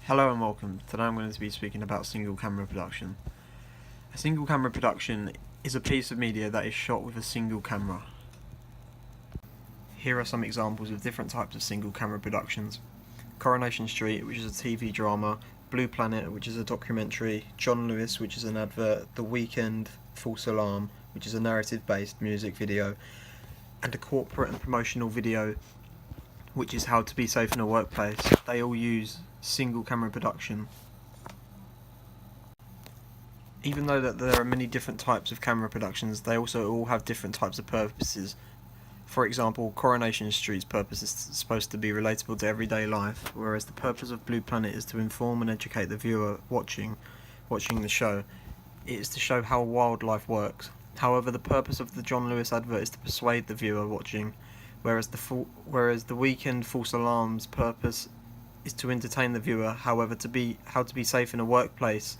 Hello and welcome. Today I'm going to be speaking about single camera production. A single camera production is a piece of media that is shot with a single camera. Here are some examples of different types of single camera productions. Coronation Street, which is a TV drama, Blue Planet, which is a documentary, John Lewis, which is an advert, The Weekend, False Alarm, which is a narrative-based music video, and a corporate and promotional video, which is How to Be Safe in a Workplace. They all use single camera production. Even though that there are many different types of camera productions, they also all have different types of purposes. For example, Coronation Street's purpose is supposed to be relatable to everyday life, whereas the purpose of Blue Planet is to inform and educate the viewer watching the show. It is to show how wildlife works. However, the purpose of the John Lewis advert is to persuade the viewer watching, whereas the Weekend False Alarm's purpose is to entertain the viewer. However, How to Be Safe in a Workplace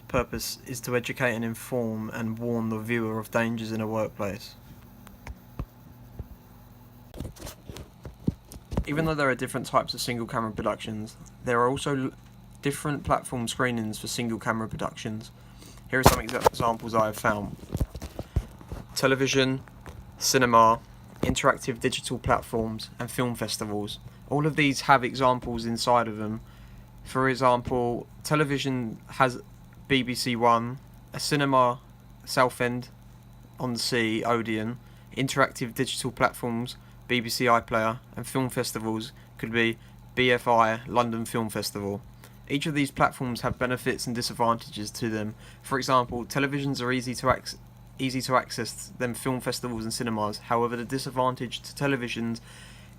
purpose is to educate and inform and warn the viewer of dangers in a workplace. Even though there are different types of single camera productions, there are also different platform screenings for single camera productions. Here are some examples I have found. Television, cinema, interactive digital platforms, and film festivals. All of these have examples inside of them. For example, television has BBC One, a cinema, Southend on the Sea, Odeon, interactive digital platforms, BBC iPlayer, and film festivals could be BFI, London Film Festival. Each of these platforms have benefits and disadvantages to them. For example, televisions are easy to access than film festivals and cinemas. However, the disadvantage to televisions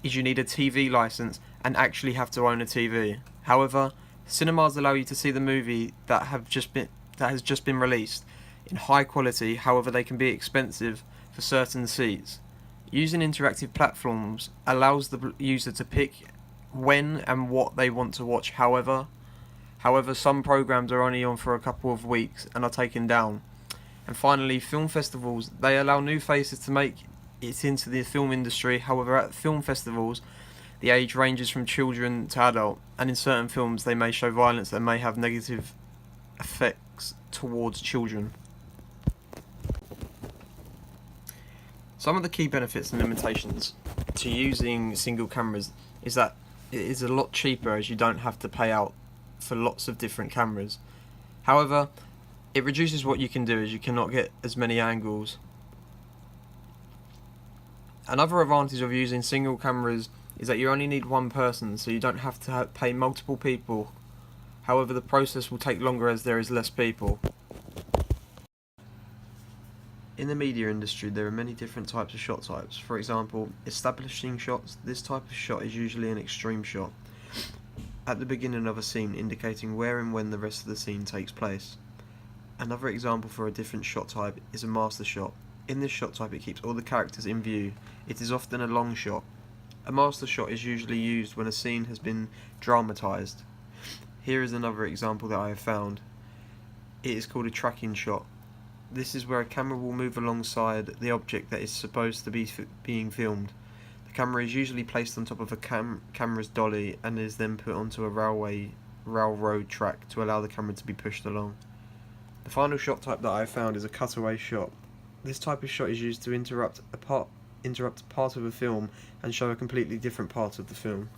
is you need a TV license and actually have to own a TV. However, cinemas allow you to see the movie that has just been released in high quality. However, they can be expensive for certain seats. Using interactive platforms allows the user to pick when and what they want to watch. However, some programs are only on for a couple of weeks and are taken down. And finally, film festivals, they allow new faces to make it into the film industry. However, at film festivals, the age ranges from children to adult, and in certain films they may show violence that may have negative effects towards children. Some of the key benefits and limitations to using single cameras is that it is a lot cheaper, as you don't have to pay out for lots of different cameras. However, it reduces what you can do, as you cannot get as many angles. Another advantage of using single cameras is that you only need one person, so you don't have to pay multiple people. However, the process will take longer as there is less people. In the media industry, there are many different types of shot types. For example, establishing shots. This type of shot is usually an extreme shot at the beginning of a scene, indicating where and when the rest of the scene takes place. Another example for a different shot type is a master shot. In this shot type, it keeps all the characters in view. It is often a long shot. A master shot is usually used when a scene has been dramatized. Here is another example that I have found. It is called a tracking shot. This is where a camera will move alongside the object that is supposed to be being filmed. The camera is usually placed on top of a camera's dolly and is then put onto a railroad track to allow the camera to be pushed along. The final shot type that I have found is a cutaway shot. This type of shot is used to interrupt a part of a film and show a completely different part of the film.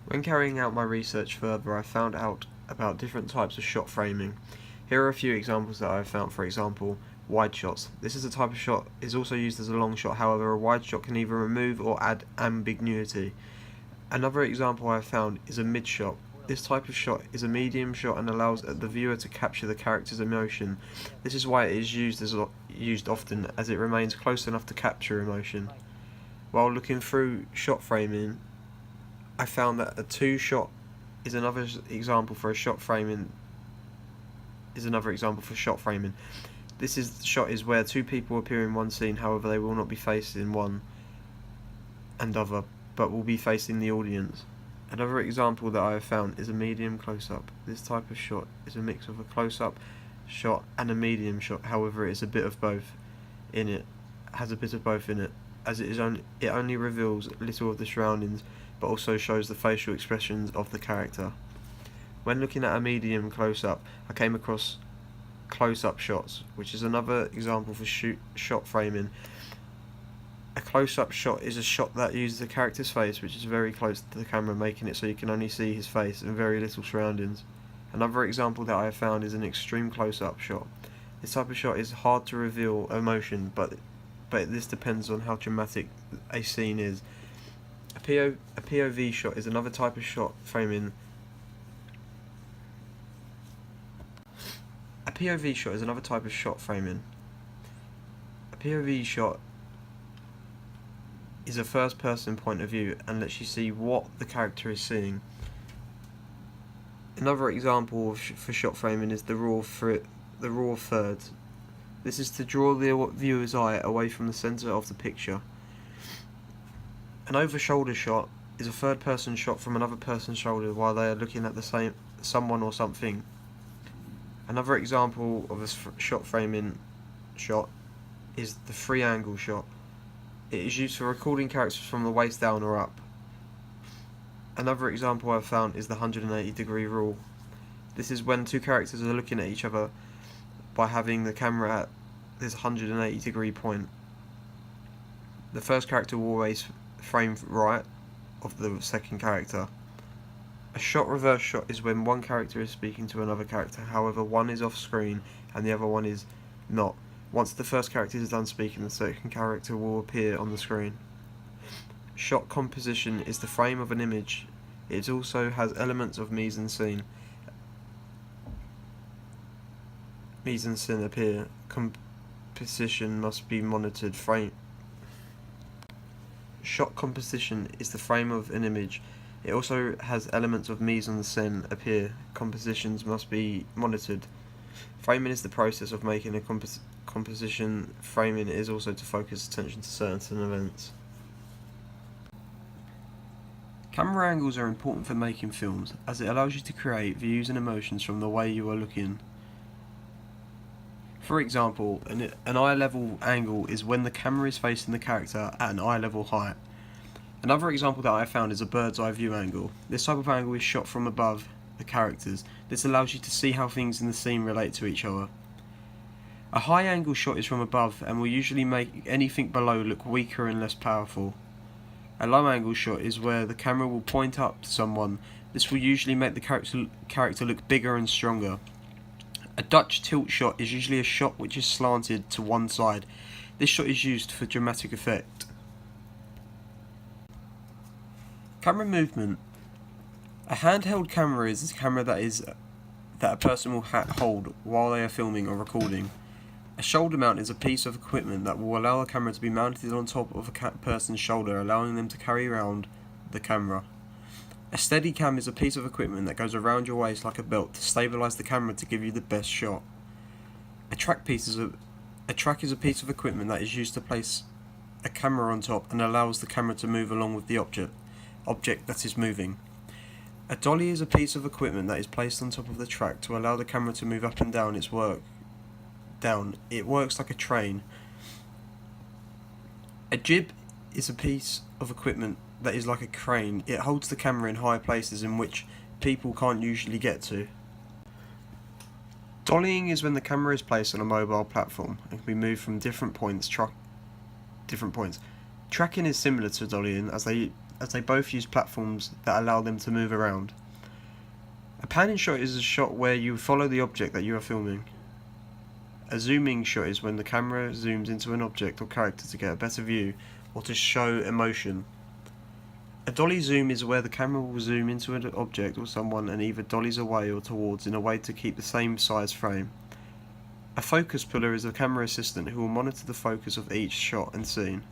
When carrying out my research further, I found out about different types of shot framing. Here are a few examples that I have found. For example, wide shots. This is a type of shot is also used as a long shot. However, a wide shot can either remove or add ambiguity. Another example I have found is a mid shot. This type of shot is a medium shot and allows the viewer to capture the character's emotion. This is why it is used often, as it remains close enough to capture emotion. While looking through shot framing, I found that a two shot is another example for shot framing. This shot is where two people appear in one scene. However, they will not be facing one another, but will be facing the audience. Another example that I have found is a medium close-up. This type of shot is a mix of a close-up shot and a medium shot. However, it is a bit of both in it. As it only reveals little of the surroundings, but also shows the facial expressions of the character. When looking at a medium close-up, I came across close-up shots, which is another example for shot framing. A close-up shot is a shot that uses the character's face, which is very close to the camera, making it so you can only see his face and very little surroundings. Another example that I have found is an extreme close-up shot. This type of shot is hard to reveal emotion, but this depends on how dramatic a scene is. A POV shot is another type of shot framing. A POV shot is another type of shot framing. A POV shot is a first-person point of view and lets you see what the character is seeing. Another example for shot framing is the raw third. This is to draw the viewer's eye away from the centre of the picture. An over-shoulder shot is a third-person shot from another person's shoulder while they are looking at the someone or something. Another example of a shot framing shot is the three-angle shot. It is used for recording characters from the waist down or up. Another example I've found is the 180-degree rule. This is when two characters are looking at each other by having the camera at this 180-degree point. The first character will always frame right of the second character. A shot reverse shot is when one character is speaking to another character, however one is off screen and the other one is not. Once the first character is done speaking, the second character will appear on the screen. Shot composition is the frame of an image. It also has elements of mise-en-scène. Mise-en-scène appear. Composition must be monitored. Shot composition is the frame of an image. It also has elements of mise-en-scène appear. Compositions must be monitored. Framing is the process of making a composition. Framing is also to focus attention to certain events. Camera angles are important for making films, as it allows you to create views and emotions from the way you are looking. For example, an eye level angle is when the camera is facing the character at an eye level height. Another example that I found is a bird's eye view angle. This type of angle is shot from above the characters. This allows you to see how things in the scene relate to each other. A high angle shot is from above and will usually make anything below look weaker and less powerful. A low angle shot is where the camera will point up to someone. This will usually make the character look bigger and stronger. A Dutch tilt shot is usually a shot which is slanted to one side. This shot is used for dramatic effect. Camera movement. A handheld camera is a camera that a person will hold while they are filming or recording. A shoulder mount is a piece of equipment that will allow the camera to be mounted on top of a person's shoulder, allowing them to carry around the camera. A Steadicam is a piece of equipment that goes around your waist like a belt to stabilise the camera to give you the best shot. A track is a piece of equipment that is used to place a camera on top and allows the camera to move along with the object that is moving. A dolly is a piece of equipment that is placed on top of the track to allow the camera to move up and down It works like a train. A jib is a piece of equipment that is like a crane. It holds the camera in high places in which people can't usually get to. Dollying is when the camera is placed on a mobile platform and can be moved from different points. Tracking is similar to dollying as they both use platforms that allow them to move around. A panning shot is a shot where you follow the object that you are filming. A zooming shot is when the camera zooms into an object or character to get a better view or to show emotion. A dolly zoom is where the camera will zoom into an object or someone and either dollies away or towards in a way to keep the same size frame. A focus puller is a camera assistant who will monitor the focus of each shot and scene.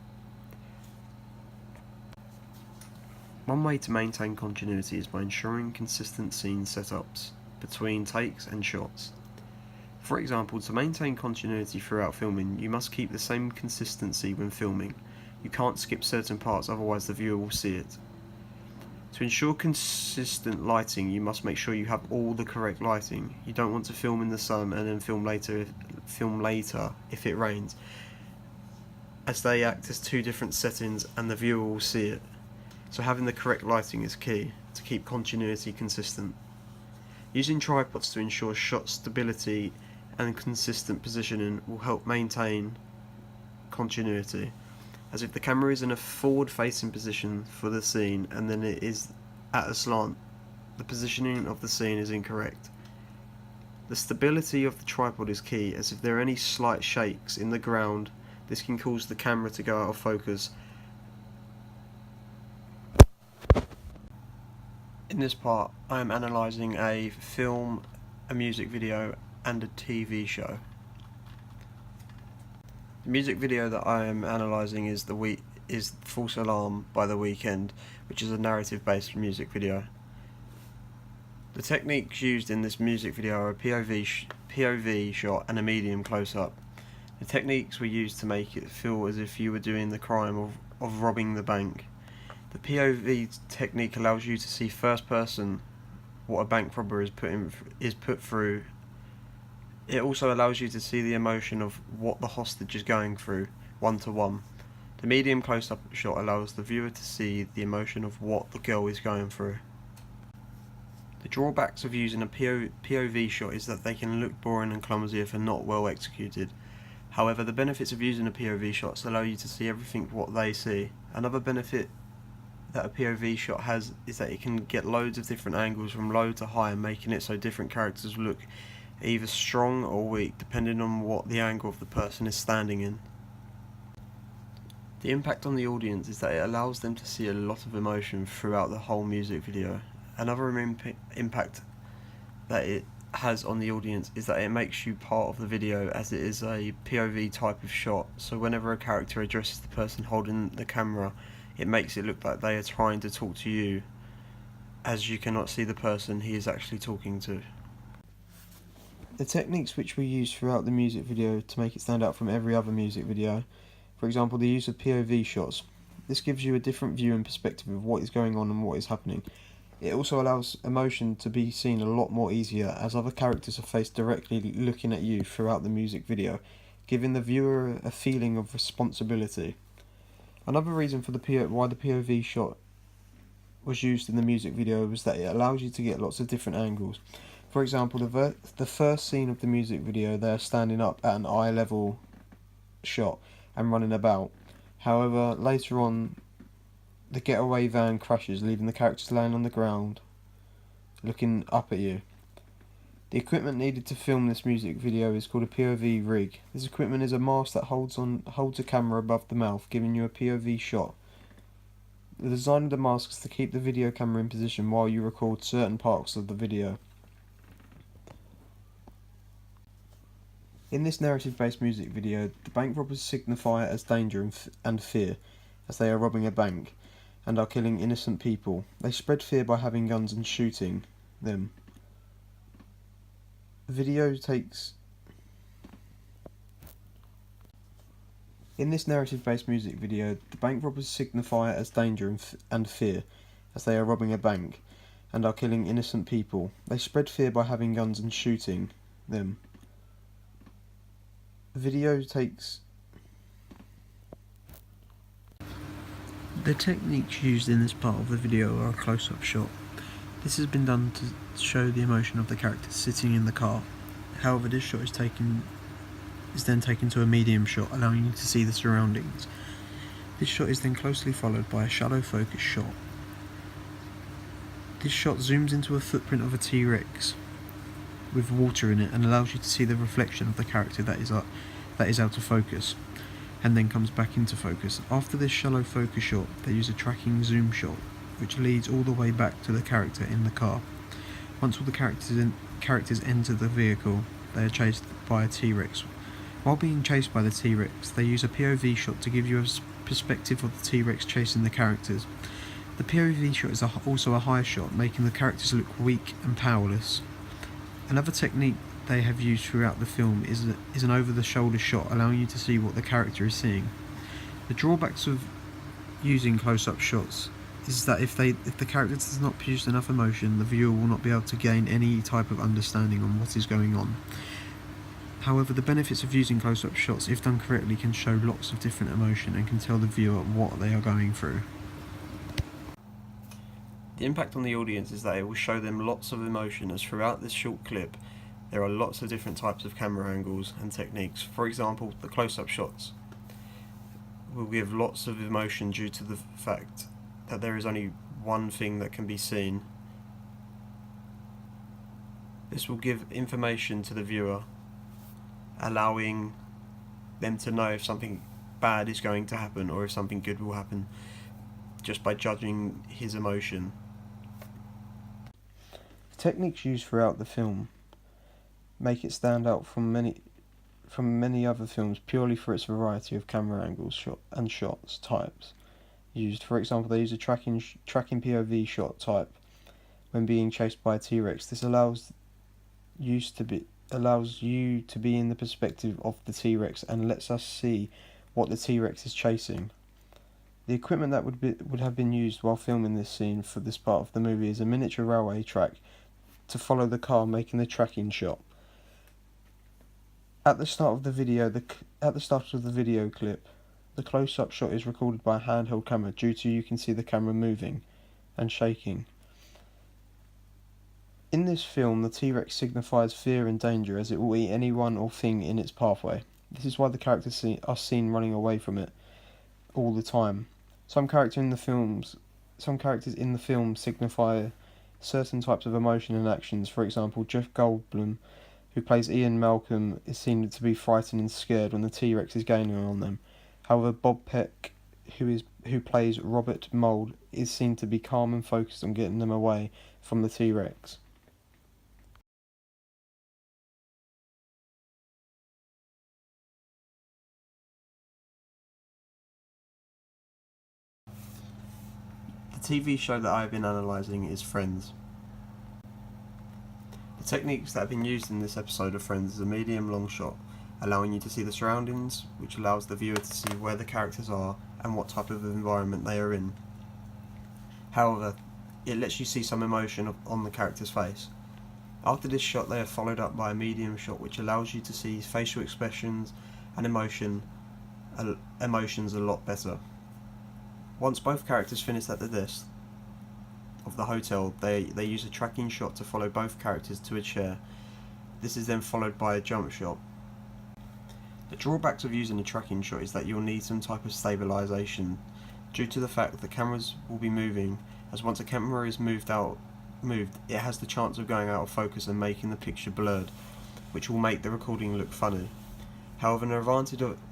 One way to maintain continuity is by ensuring consistent scene setups between takes and shots. For example, to maintain continuity throughout filming, you must keep the same consistency when filming. You can't skip certain parts, otherwise the viewer will see it. To ensure consistent lighting, you must make sure you have all the correct lighting. You don't want to film in the sun and then film later if it rains, as they act as two different settings and the viewer will see it. so having the correct lighting is key to keep continuity consistent. Using tripods to ensure shot stability and consistent positioning will help maintain continuity, as if the camera is in a forward-facing position for the scene and then it is at a slant, the positioning of the scene is incorrect. The stability of the tripod is key, as if there are any slight shakes in the ground, this can cause the camera to go out of focus. In this part, I am analysing a film, a music video and a TV show. The music video that I am analysing is False Alarm by The Weeknd, which is a narrative-based music video. The techniques used in this music video are a POV shot and a medium close-up. The techniques were used to make it feel as if you were doing the crime of robbing the bank. The POV technique allows you to see first person what a bank robber is put through. It also allows you to see the emotion of what the hostage is going through, one to one. The medium close-up shot allows the viewer to see the emotion of what the girl is going through. The drawbacks of using a POV shot is that they can look boring and clumsy if they're not well executed. However, the benefits of using a POV shots allow you to see everything what they see. Another benefit that a POV shot has is that it can get loads of different angles from low to high, making it so different characters look either strong or weak depending on what the angle of the person is standing in. The impact on the audience is that it allows them to see a lot of emotion throughout the whole music video. Another impact that it has on the audience is that it makes you part of the video, as it is a POV type of shot, so whenever a character addresses the person holding the camera, it makes it look like they are trying to talk to you, as you cannot see the person he is actually talking to. The techniques which were used throughout the music video to make it stand out from every other music video, for example the use of POV shots, this gives you a different view and perspective of what is going on and what is happening. It also allows emotion to be seen a lot more easier, as other characters are faced directly looking at you throughout the music video, giving the viewer a feeling of responsibility. Another reason for why the POV shot was used in the music video was that it allows you to get lots of different angles. For example, the first scene of the music video, they are standing up at an eye level shot and running about. However, later on, the getaway van crashes, leaving the characters laying on the ground, looking up at you. The equipment needed to film this music video is called a POV rig. This equipment is a mask that holds a camera above the mouth, giving you a POV shot. The design of the mask is to keep the video camera in position while you record certain parts of the video. In this narrative-based music video, the bank robbers signify as danger and fear, as they are robbing a bank and are killing innocent people. They spread fear by having guns and shooting them. In this narrative-based music video, the bank robbers signify as danger and fear, as they are robbing a bank and are killing innocent people. They spread fear by having guns and shooting them. The techniques used in this part of the video are a close-up shot. This has been done to show the emotion of the character sitting in the car. However, this shot is then taken to a medium shot, allowing you to see the surroundings. This shot is then closely followed by a shallow focus shot. This shot zooms into a footprint of a T-Rex with water in it and allows you to see the reflection of the character that is out of focus, and then comes back into focus. After this shallow focus shot, they use a tracking zoom shot, which leads all the way back to the character in the car. Once all the characters enter the vehicle, they are chased by a T-Rex. While being chased by the T-Rex, they use a POV shot to give you a perspective of the T-Rex chasing the characters. The POV shot is also a high shot, making the characters look weak and powerless. Another technique they have used throughout the film is an over-the-shoulder shot, allowing you to see what the character is seeing. The drawbacks of using close-up shots is that if the character does not produce enough emotion, the viewer will not be able to gain any type of understanding on what is going on. However, the benefits of using close-up shots, if done correctly, can show lots of different emotion and can tell the viewer what they are going through. The impact on the audience is that it will show them lots of emotion, as throughout this short clip there are lots of different types of camera angles and techniques. For example, the close-up shots will give lots of emotion due to the fact that there is only one thing that can be seen. This will give information to the viewer, allowing them to know if something bad is going to happen or if something good will happen, just by judging his emotion. The techniques used throughout the film make it stand out from many other films purely for its variety of camera angles and shots types used. For example, they use a tracking POV shot type when being chased by a T-Rex. This allows you to be in the perspective of the T-Rex and lets us see what the T-Rex is chasing. The equipment that would have been used while filming this scene for this part of the movie is a miniature railway track to follow the car making the tracking shot. At the start of the video clip, the close-up shot is recorded by a handheld camera due to you can see the camera moving and shaking. In this film, the T-Rex signifies fear and danger, as it will eat anyone or thing in its pathway. This is why the characters are seen running away from it all the time. Some characters in the film signify certain types of emotion and actions. For example, Jeff Goldblum, who plays Ian Malcolm, is seen to be frightened and scared when the T-Rex is gaining on them. However, Bob Peck, who plays Robert Mould, is seen to be calm and focused on getting them away from the T-Rex. The TV show that I've been analysing is Friends. The techniques that have been used in this episode of Friends is a medium long shot, allowing you to see the surroundings, which allows the viewer to see where the characters are and what type of environment they are in. However, it lets you see some emotion on the character's face. After this shot, they are followed up by a medium shot, which allows you to see facial expressions and emotions a lot better. Once both characters finish at the desk of the hotel, they use a tracking shot to follow both characters to a chair. This is then followed by a jump shot. The drawbacks of using a tracking shot is that you'll need some type of stabilisation due to the fact that the cameras will be moving, as once a camera is moved, it has the chance of going out of focus and making the picture blurred, which will make the recording look funny. However, an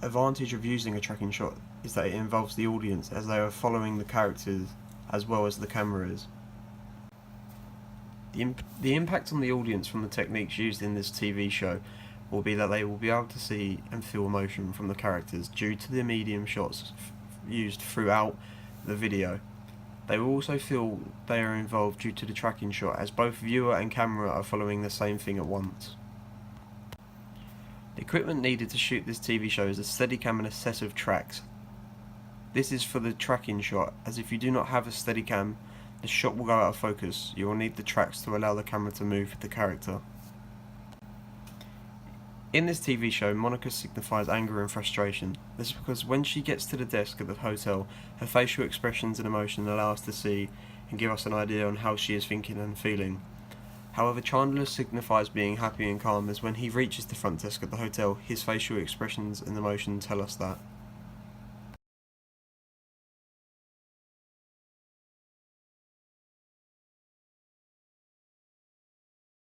advantage of using a tracking shot is that it involves the audience, as they are following the characters as well as the camera is. The impact on the audience from the techniques used in this TV show will be that they will be able to see and feel emotion from the characters due to the medium shots used throughout the video. They will also feel they are involved due to the tracking shot, as both viewer and camera are following the same thing at once. The equipment needed to shoot this TV show is a Steadicam and a set of tracks. This is for the tracking shot, as if you do not have a Steadicam, the shot will go out of focus. You will need the tracks to allow the camera to move with the character. In this TV show, Monica signifies anger and frustration. This is because when she gets to the desk at the hotel, her facial expressions and emotion allow us to see and give us an idea on how she is thinking and feeling. However, Chandler signifies being happy and calm, as when he reaches the front desk at the hotel, his facial expressions and emotion tell us that.